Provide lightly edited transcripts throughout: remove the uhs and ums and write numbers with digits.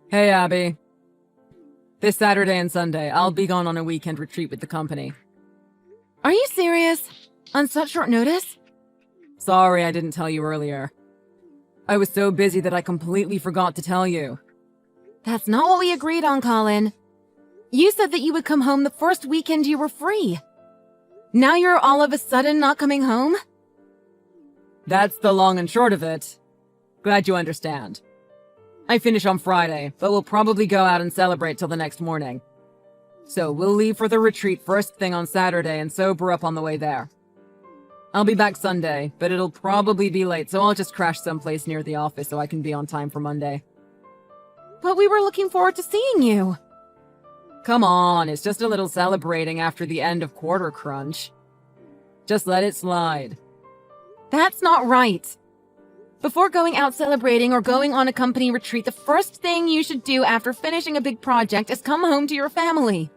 Hey, Abby. This Saturday and Sunday, I'll be gone on a weekend retreat with the company. Are you serious? On such short notice? Sorry I didn't tell you earlier. I was so busy that I completely forgot to tell you. That's not what we agreed on, Colin. You said that you would come home the first weekend you were free. Now you're all of a sudden not coming home? That's the long and short of it. Glad you understand. I finish on Friday, but we'll probably go out and celebrate till the next morning. So we'll leave for the retreat first thing on Saturday and sober up on the way there. I'll be back Sunday, but it'll probably be late, so I'll just crash someplace near the office so I can be on time for Monday. But we were looking forward to seeing you. Come on, it's just a little celebrating after the end of quarter crunch. Just let it slide. That's not right. Before going out celebrating or going on a company retreat, the first thing you should do after finishing a big project is come home to your family.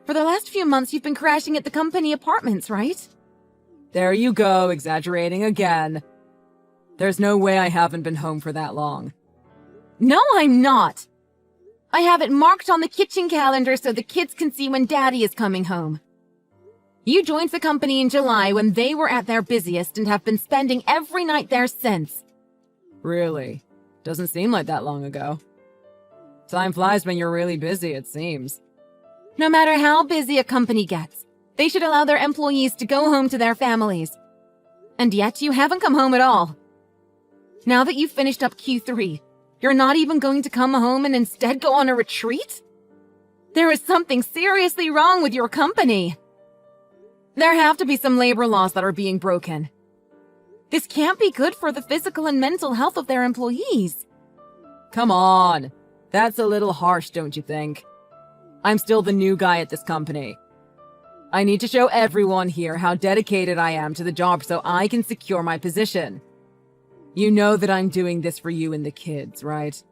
For the last few months, you've been crashing at the company apartments, right? There you go, exaggerating again. There's no way I haven't been home for that long. No, I'm not. I have it marked on the kitchen calendar so the kids can see when Daddy is coming home. You joined the company in July when they were at their busiest and have been spending every night there since. Really? Doesn't seem like that long ago. Time flies when you're really busy, it seems. No matter how busy a company gets, they should allow their employees to go home to their families. And yet you haven't come home at all. Now that you've finished up Q3, you're not even going to come home and instead go on a retreat? There is something seriously wrong with your company. There have to be some labor laws that are being broken. This can't be good for the physical and mental health of their employees. Come on. That's a little harsh, don't you think? I'm still the new guy at this company. I need to show everyone here how dedicated I am to the job so I can secure my position. You know that I'm doing this for you and the kids, right?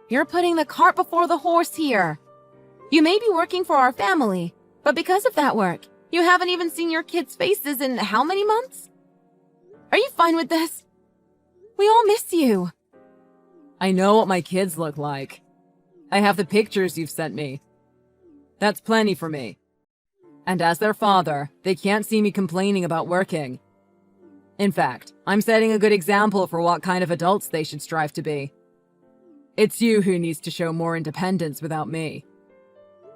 You're putting the cart before the horse here. You may be working for our family, but because of that work, you haven't even seen your kids' faces in how many months? Are you fine with this? We all miss you. I know what my kids look like. I have the pictures you've sent me. That's plenty for me. And as their father, they can't see me complaining about working. In fact, I'm setting a good example for what kind of adults they should strive to be. It's you who needs to show more independence without me.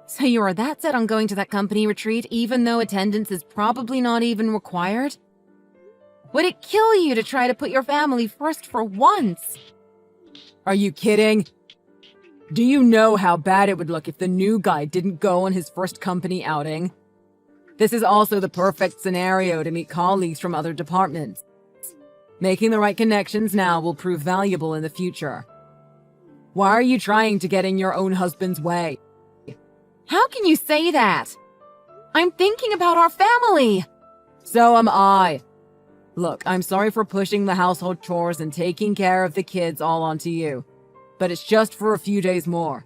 So you are that set on going to that company retreat even though attendance is probably not even required? Would it kill you to try to put your family first for once? Are you kidding? Do you know how bad it would look if the new guy didn't go on his first company outing? This is also the perfect scenario to meet colleagues from other departments. Making the right connections now will prove valuable in the future. Why are you trying to get in your own husband's way? How can you say that? I'm thinking about our family. So am I. Look, I'm sorry for pushing the household chores and taking care of the kids all onto you, but it's just for a few days more.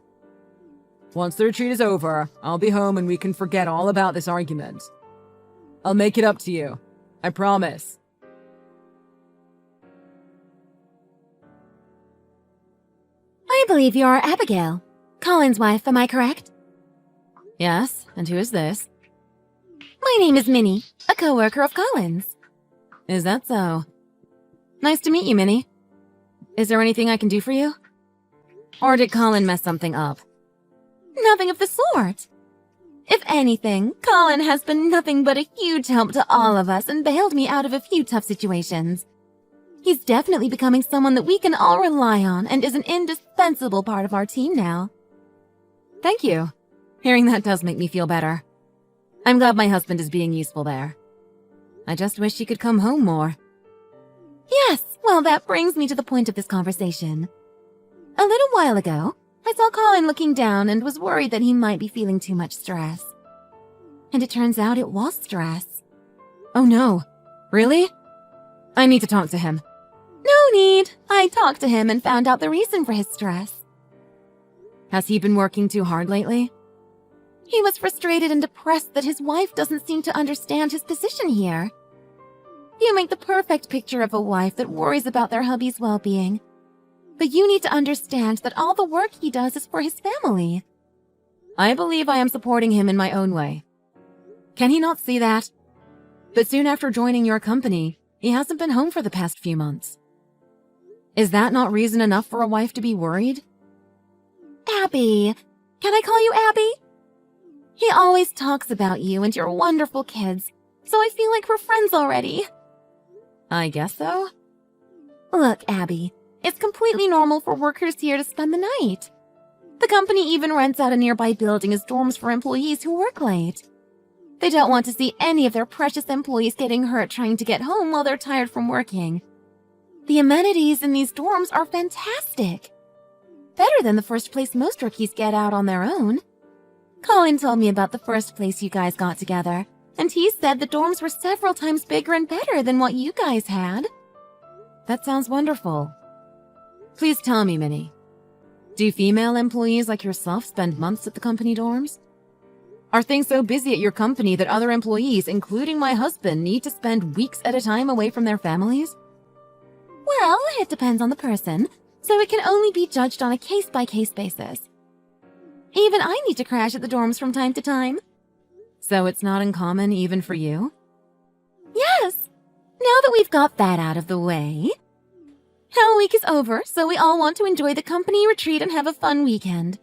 Once the retreat is over, I'll be home and we can forget all about this argument. I'll make it up to you. I promise. I believe you are Abigail, Colin's wife, am I correct? Yes, and who is this? My name is Minnie, a co-worker of Colin's. Is that so? Nice to meet you, Minnie. Is there anything I can do for you? Or did Colin mess something up? Nothing of the sort. If anything, Colin has been nothing but a huge help to all of us and bailed me out of a few tough situations. He's definitely becoming someone that we can all rely on and is an indispensable part of our team now. Thank you. Hearing that does make me feel better. I'm glad my husband is being useful there. I just wish he could come home more. Yes, well, that brings me to the point of this conversation. A little while ago, I saw Colin looking down and was worried that he might be feeling too much stress. And it turns out it was stress. Oh no. Really? I need to talk to him. No need. I talked to him and found out the reason for his stress. Has he been working too hard lately? He was frustrated and depressed that his wife doesn't seem to understand his position here. You make the perfect picture of a wife that worries about their hubby's well-being. But you need to understand that all the work he does is for his family. I believe I am supporting him in my own way. Can he not see that? But soon after joining your company, he hasn't been home for the past few months. Is that not reason enough for a wife to be worried? Abby. Can I call you Abby? He always talks about you and your wonderful kids, so I feel like we're friends already. I guess so. Look, Abby, it's completely normal for workers here to spend the night. The company even rents out a nearby building as dorms for employees who work late. They don't want to see any of their precious employees getting hurt trying to get home while they're tired from working. The amenities in these dorms are fantastic. Better than the first place most rookies get out on their own. Colin told me about the first place you guys got together, and he said the dorms were several times bigger and better than what you guys had. That sounds wonderful. Please tell me, Minnie. Do female employees like yourself spend months at the company dorms? Are things so busy at your company that other employees, including my husband, need to spend weeks at a time away from their families? Well, it depends on the person, so it can only be judged on a case-by-case basis. Even I need to crash at the dorms from time to time. So it's not uncommon even for you? Yes! Now that we've got that out of the way, Hell Week is over, so we all want to enjoy the company retreat and have a fun weekend.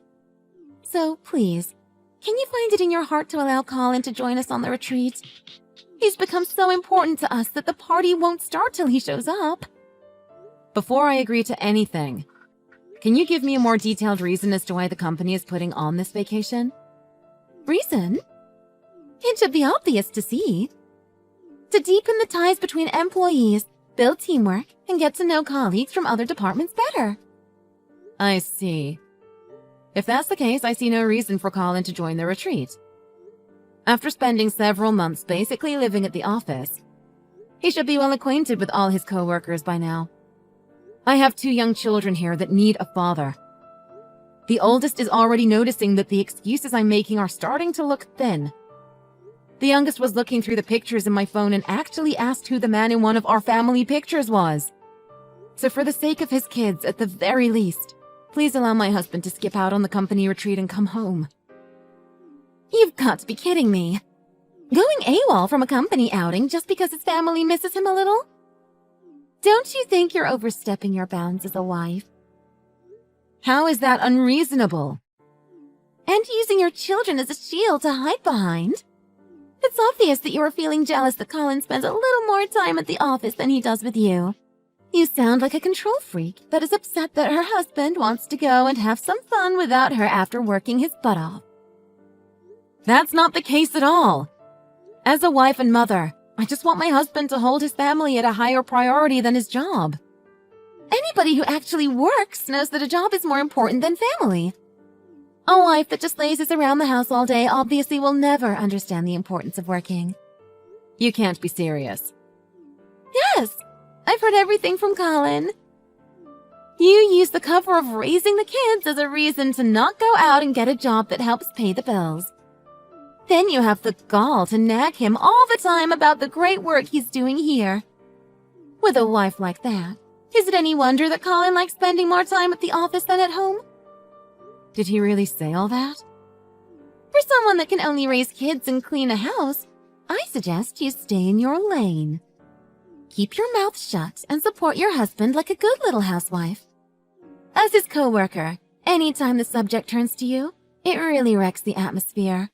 So please, can you find it in your heart to allow Colin to join us on the retreat? He's become so important to us that the party won't start till he shows up. Before I agree to anything, can you give me a more detailed reason as to why the company is putting on this vacation? Reason? It should be obvious to see. To deepen the ties between employees, build teamwork, and get to know colleagues from other departments better. I see. If that's the case, I see no reason for Colin to join the retreat. After spending several months basically living at the office, he should be well acquainted with all his co-workers by now. I have 2 young children here that need a father. The oldest is already noticing that the excuses I'm making are starting to look thin. The youngest was looking through the pictures in my phone and actually asked who the man in one of our family pictures was. So for the sake of his kids, at the very least, please allow my husband to skip out on the company retreat and come home. You've got to be kidding me. Going AWOL from a company outing just because his family misses him a little? Don't you think you're overstepping your bounds as a wife? How is that unreasonable? And using your children as a shield to hide behind? It's obvious that you are feeling jealous that Colin spends a little more time at the office than he does with you. You sound like a control freak that is upset that her husband wants to go and have some fun without her after working his butt off. That's not the case at all. As a wife and mother, I just want my husband to hold his family at a higher priority than his job. Anybody who actually works knows that a job is more important than family. A wife that just lazes around the house all day obviously will never understand the importance of working. You can't be serious. Yes, I've heard everything from Colin. You use the cover of raising the kids as a reason to not go out and get a job that helps pay the bills. Then you have the gall to nag him all the time about the great work he's doing here. With a wife like that, is it any wonder that Colin likes spending more time at the office than at home? Did he really say all that? For someone that can only raise kids and clean a house, I suggest you stay in your lane. Keep your mouth shut and support your husband like a good little housewife. As his co-worker, anytime the subject turns to you, it really wrecks the atmosphere.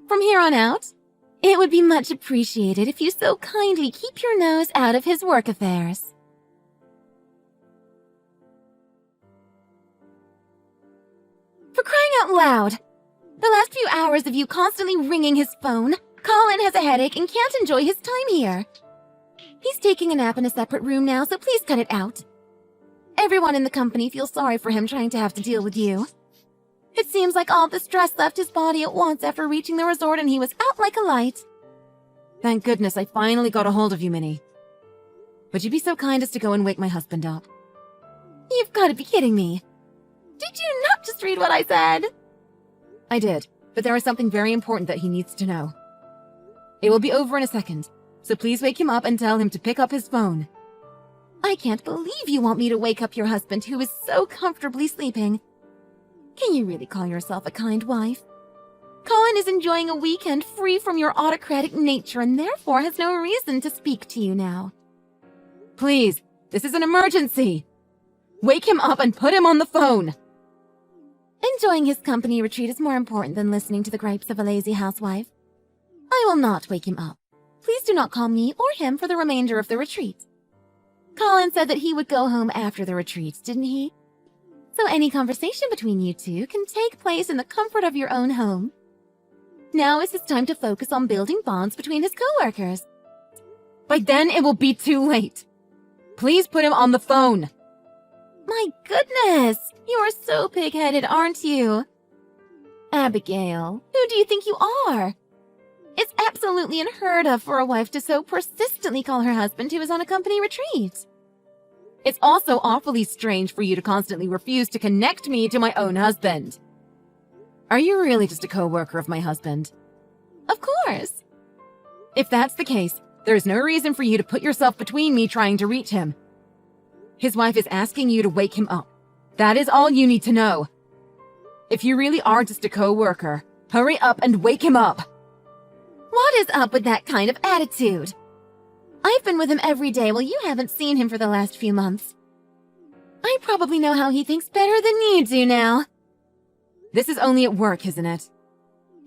From here on out, it would be much appreciated if you so kindly keep your nose out of his work affairs. For crying out loud! The last few hours of you constantly ringing his phone, Colin has a headache and can't enjoy his time here. He's taking a nap in a separate room now, so please cut it out. Everyone in the company feels sorry for him trying to have to deal with you. It seems like all the stress left his body at once after reaching the resort and he was out like a light. Thank goodness I finally got a hold of you, Minnie. Would you be so kind as to go and wake my husband up? You've got to be kidding me. Did you not just read what I said? I did, but there is something very important that he needs to know. It will be over in a second, so please wake him up and tell him to pick up his phone. I can't believe you want me to wake up your husband who is so comfortably sleeping. Can you really call yourself a kind wife? Colin is enjoying a weekend free from your autocratic nature and therefore has no reason to speak to you now. Please, this is an emergency. Wake him up and put him on the phone. Enjoying his company retreat is more important than listening to the gripes of a lazy housewife. I will not wake him up. Please do not call me or him for the remainder of the retreat. Colin said that he would go home after the retreat, didn't he? So any conversation between you two can take place in the comfort of your own home. Now is his time to focus on building bonds between his co-workers. By then it will be too late. Please put him on the phone. My goodness, you are so pig-headed, aren't you? Abigail, who do you think you are? It's absolutely unheard of for a wife to so persistently call her husband who is on a company retreat. It's also awfully strange for you to constantly refuse to connect me to my own husband. Are you really just a co-worker of my husband? Of course. If that's the case, there is no reason for you to put yourself between me trying to reach him. His wife is asking you to wake him up. That is all you need to know. If you really are just a co-worker, hurry up and wake him up. What is up with that kind of attitude? I've been with him every day while you haven't seen him for the last few months. I probably know how he thinks better than you do now. This is only at work, isn't it?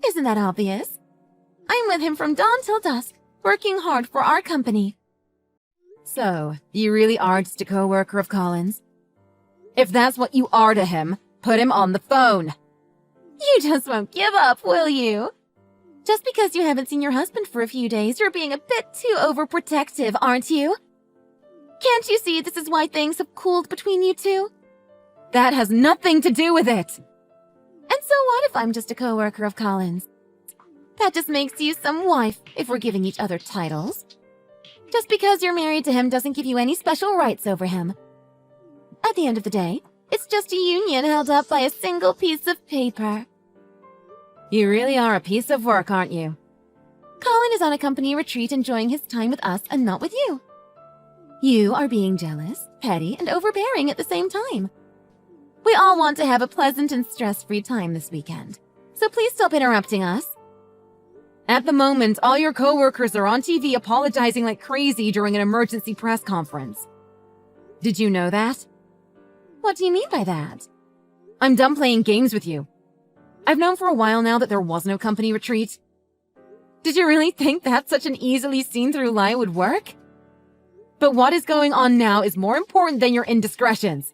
Isn't that obvious? I'm with him from dawn till dusk, working hard for our company. So, you really are just a co-worker of Colin's? If that's what you are to him, put him on the phone. You just won't give up, will you? Just because you haven't seen your husband for a few days, you're being a bit too overprotective, aren't you? Can't you see this is why things have cooled between you two? That has nothing to do with it. And so what if I'm just a co-worker of Colin's? That just makes you some wife, if we're giving each other titles. Just because you're married to him doesn't give you any special rights over him. At the end of the day, it's just a union held up by a single piece of paper. You really are a piece of work, aren't you? Colin is on a company retreat enjoying his time with us and not with you. You are being jealous, petty, and overbearing at the same time. We all want to have a pleasant and stress-free time this weekend, so please stop interrupting us. At the moment, all your co-workers are on TV apologizing like crazy during an emergency press conference. Did you know that? What do you mean by that? I'm done playing games with you. I've known for a while now that there was no company retreat. Did you really think that such an easily seen-through lie would work? But what is going on now is more important than your indiscretions.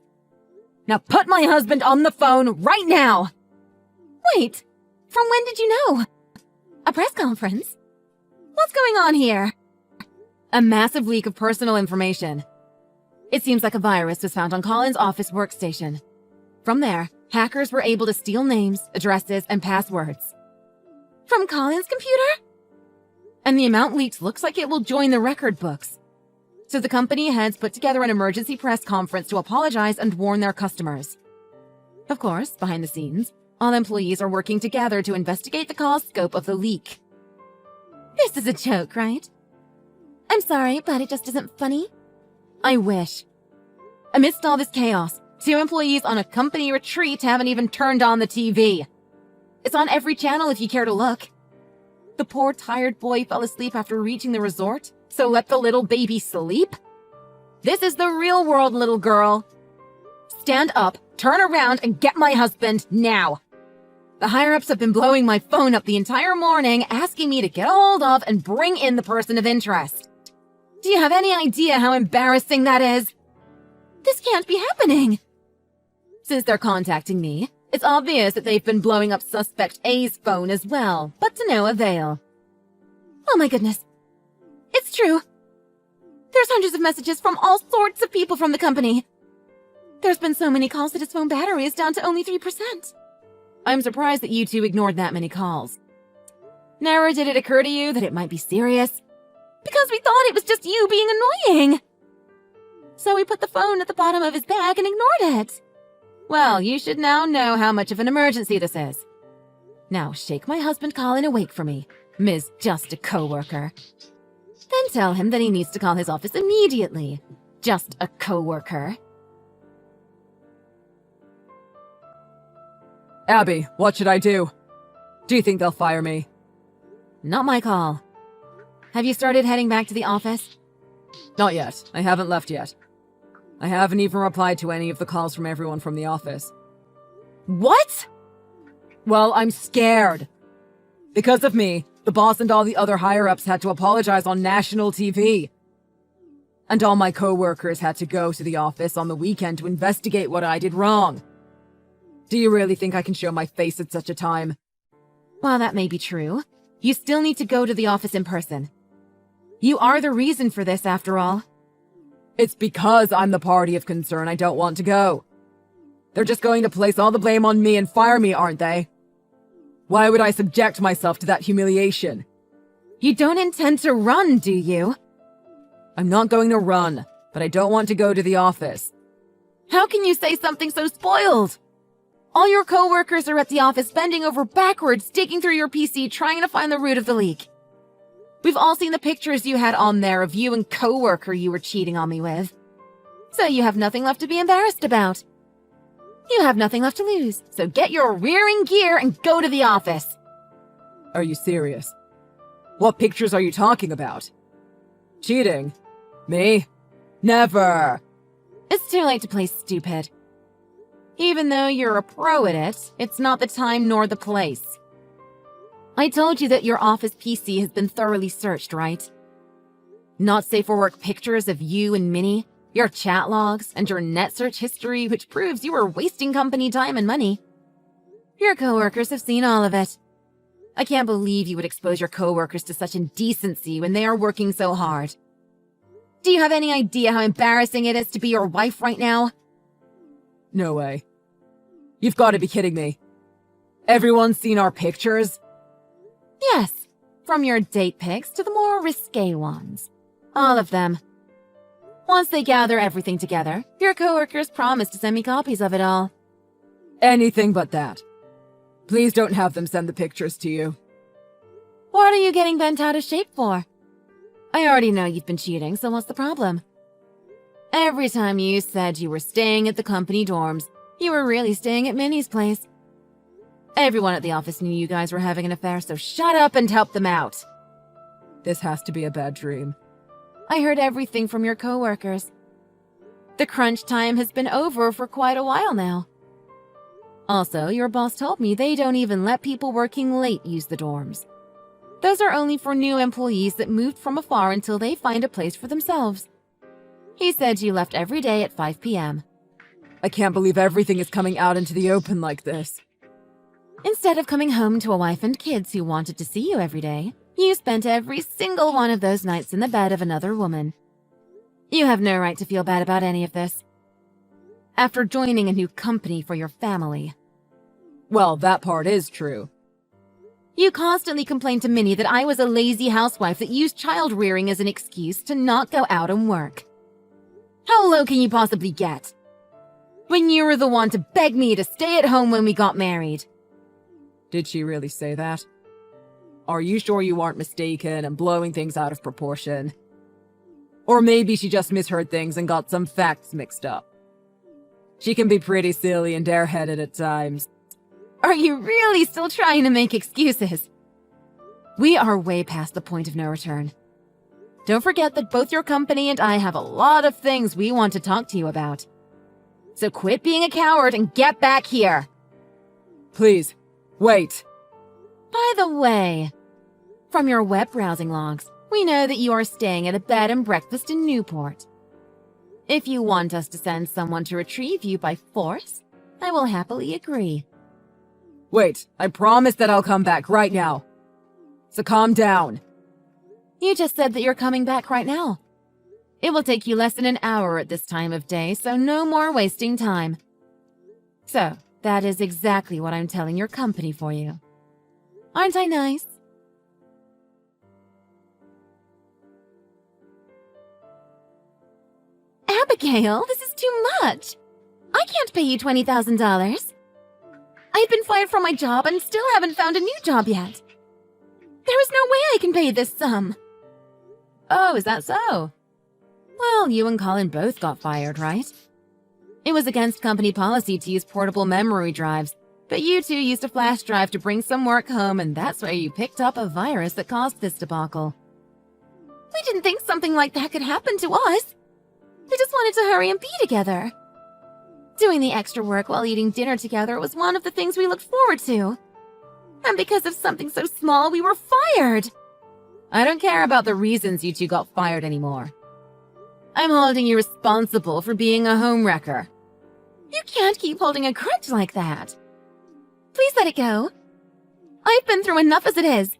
Now put my husband on the phone right now! Wait, from when did you know? A press conference? What's going on here? A massive leak of personal information. It seems like a virus was found on Colin's office workstation. From there, hackers were able to steal names, addresses, and passwords. From Colin's computer? And the amount leaked looks like it will join the record books. So the company heads put together an emergency press conference to apologize and warn their customers. Of course, behind the scenes, all employees are working together to investigate the cause scope of the leak. This is a joke, right? I'm sorry, but it just isn't funny. I wish. Amidst all this chaos, 2 employees on a company retreat haven't even turned on the TV. It's on every channel if you care to look. The poor tired boy fell asleep after reaching the resort, so let the little baby sleep? This is the real world, little girl. Stand up, turn around, and get my husband now. The higher-ups have been blowing my phone up the entire morning, asking me to get a hold of and bring in the person of interest. Do you have any idea how embarrassing that is? This can't be happening. Since they're contacting me, it's obvious that they've been blowing up Suspect A's phone as well, but to no avail. Oh my goodness. It's true. There's hundreds of messages from all sorts of people from the company. There's been so many calls that his phone battery is down to only 3%. I'm surprised that you two ignored that many calls. Never did it occur to you that it might be serious? Because we thought it was just you being annoying. So we put the phone at the bottom of his bag and ignored it. Well, you should now know how much of an emergency this is. Now shake my husband Colin awake for me, Ms. Just a Co-worker. Then tell him that he needs to call his office immediately. Just a coworker. Abby, what should I do? Do you think they'll fire me? Not my call. Have you started heading back to the office? Not yet. I haven't left yet. I haven't even replied to any of the calls from everyone from the office. What? Well, I'm scared. Because of me, the boss and all the other higher-ups had to apologize on national TV. And all my co-workers had to go to the office on the weekend to investigate what I did wrong. Do you really think I can show my face at such a time? While that may be true, you still need to go to the office in person. You are the reason for this, after all. It's because I'm the party of concern I don't want to go. They're just going to place all the blame on me and fire me, aren't they? Why would I subject myself to that humiliation? You don't intend to run, do you? I'm not going to run, but I don't want to go to the office. How can you say something so spoiled? All your coworkers are at the office bending over backwards, digging through your PC, trying to find the root of the leak. We've all seen the pictures you had on there of you and coworker you were cheating on me with. So you have nothing left to be embarrassed about. You have nothing left to lose, so get your rearing gear and go to the office. Are you serious? What pictures are you talking about? Cheating? Me? Never! It's too late to play stupid. Even though you're a pro at it, it's not the time nor the place. I told you that your office PC has been thoroughly searched, right? Not safe for work pictures of you and Minnie, your chat logs, and your net search history, which proves you were wasting company time and money. Your coworkers have seen all of it. I can't believe you would expose your coworkers to such indecency when they are working so hard. Do you have any idea how embarrassing it is to be your wife right now? No way. You've got to be kidding me. Everyone's seen our pictures? Yes, from your date pics to the more risque ones. All of them. Once they gather everything together, your coworkers promise to send me copies of it all. Anything but that. Please don't have them send the pictures to you. What are you getting bent out of shape for? I already know you've been cheating, so what's the problem? Every time you said you were staying at the company dorms, you were really staying at Minnie's place. Everyone at the office knew you guys were having an affair, so shut up and help them out. This has to be a bad dream. I heard everything from your coworkers. The crunch time has been over for quite a while now. Also, your boss told me they don't even let people working late use the dorms. Those are only for new employees that moved from afar until they find a place for themselves. He said you left every day at 5 p.m. I can't believe everything is coming out into the open like this. Instead of coming home to a wife and kids who wanted to see you every day, you spent every single one of those nights in the bed of another woman. You have no right to feel bad about any of this. After joining a new company for your family. Well, that part is true. You constantly complained to Minnie that I was a lazy housewife that used child rearing as an excuse to not go out and work. How low can you possibly get? When you were the one to beg me to stay at home when we got married. Did she really say that? Are you sure you aren't mistaken and blowing things out of proportion? Or maybe she just misheard things and got some facts mixed up. She can be pretty silly and airheaded at times. Are you really still trying to make excuses? We are way past the point of no return. Don't forget that both your company and I have a lot of things we want to talk to you about. So quit being a coward and get back here. Please, wait. By the way, from your web browsing logs, we know that you are staying at a bed and breakfast in Newport. If you want us to send someone to retrieve you by force, I will happily agree. Wait, I promise that I'll come back right now. So calm down. You just said that you're coming back right now. It will take you less than an hour at this time of day, so no more wasting time. So, that is exactly what I'm telling your company for you. Aren't I nice? Abigail, this is too much. I can't pay you $20,000. I've been fired from my job and still haven't found a new job yet. There is no way I can pay this sum. Oh, is that so? Well, you and Colin both got fired, right? It was against company policy to use portable memory drives, but you two used a flash drive to bring some work home, and that's where you picked up a virus that caused this debacle. We didn't think something like that could happen to us. We just wanted to hurry and be together. Doing the extra work while eating dinner together was one of the things we looked forward to. And because of something so small, we were fired. I don't care about the reasons you two got fired anymore. I'm holding you responsible for being a homewrecker. You can't keep holding a grudge like that. Please let it go. I've been through enough as it is.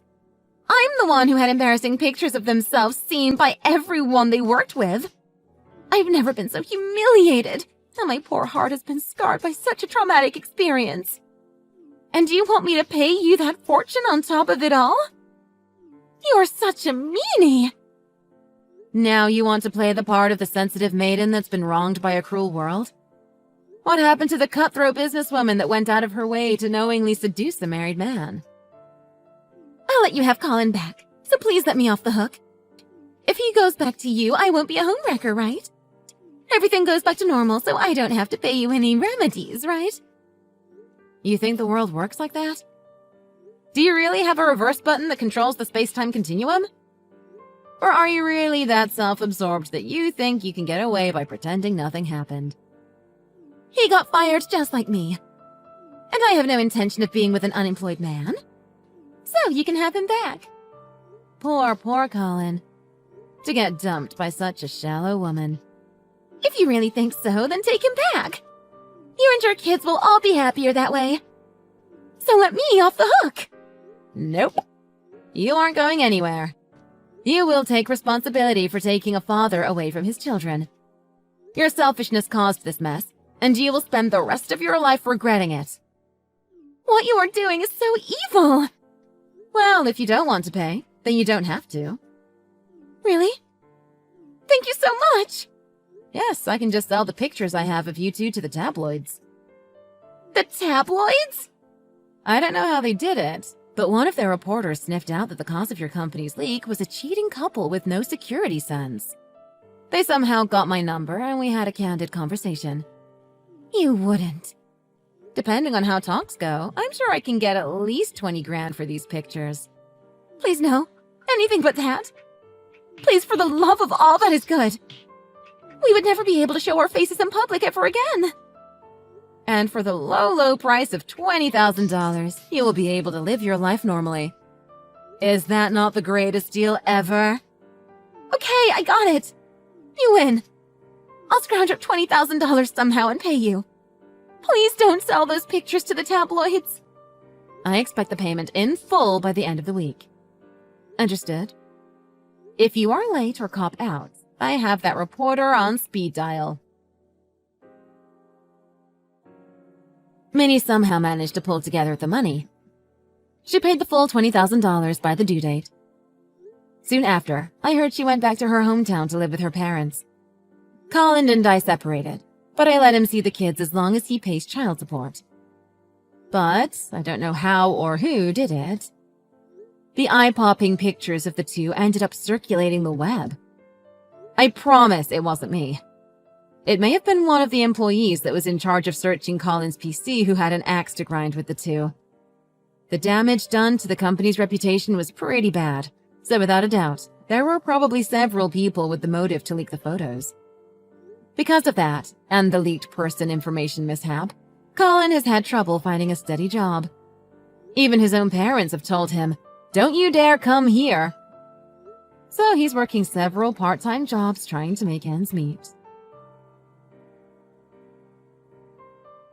I'm the one who had embarrassing pictures of themselves seen by everyone they worked with. I've never been so humiliated, and my poor heart has been scarred by such a traumatic experience. And do you want me to pay you that fortune on top of it all? You're such a meanie! Now you want to play the part of the sensitive maiden that's been wronged by a cruel world? What happened to the cutthroat businesswoman that went out of her way to knowingly seduce a married man? I'll let you have Colin back, so please let me off the hook. If he goes back to you, I won't be a homewrecker, right? Everything goes back to normal, so I don't have to pay you any remedies, right? You think the world works like that? Do you really have a reverse button that controls the space-time continuum? Or are you really that self-absorbed that you think you can get away by pretending nothing happened? He got fired just like me. And I have no intention of being with an unemployed man. So you can have him back. Poor Colin. To get dumped by such a shallow woman. If you really think so, then take him back. You and your kids will all be happier that way. So let me off the hook. Nope. You aren't going anywhere. You will take responsibility for taking a father away from his children. Your selfishness caused this mess, and you will spend the rest of your life regretting it. What you are doing is so evil. Well, if you don't want to pay, then you don't have to. Really? Thank you so much. Yes, I can just sell the pictures I have of you two to the tabloids. The tabloids? I don't know how they did it, but one of their reporters sniffed out that the cause of your company's leak was a cheating couple with no security sense. They somehow got my number and we had a candid conversation. You wouldn't. Depending on how talks go, I'm sure I can get at least 20 grand for these pictures. Please no, anything but that. Please, for the love of all that is good. We would never be able to show our faces in public ever again. And for the low price of $20,000, you will be able to live your life normally. Is that not the greatest deal ever? Okay, I got it. You win. I'll scrounge up $20,000 somehow and pay you. Please don't sell those pictures to the tabloids. I expect the payment in full by the end of the week. Understood? If you are late or cop out, I have that reporter on speed dial. Minnie somehow managed to pull together the money. She paid the full $20,000 by the due date. Soon after, I heard she went back to her hometown to live with her parents. Colin and I separated, but I let him see the kids as long as he pays child support. But I don't know how or who did it. The eye-popping pictures of the two ended up circulating the web. I promise it wasn't me. It may have been one of the employees that was in charge of searching Colin's PC who had an axe to grind with the two. The damage done to the company's reputation was pretty bad, so without a doubt, there were probably several people with the motive to leak the photos. Because of that, and the leaked person information mishap, Colin has had trouble finding a steady job. Even his own parents have told him, "Don't you dare come here." So he's working several part-time jobs trying to make ends meet.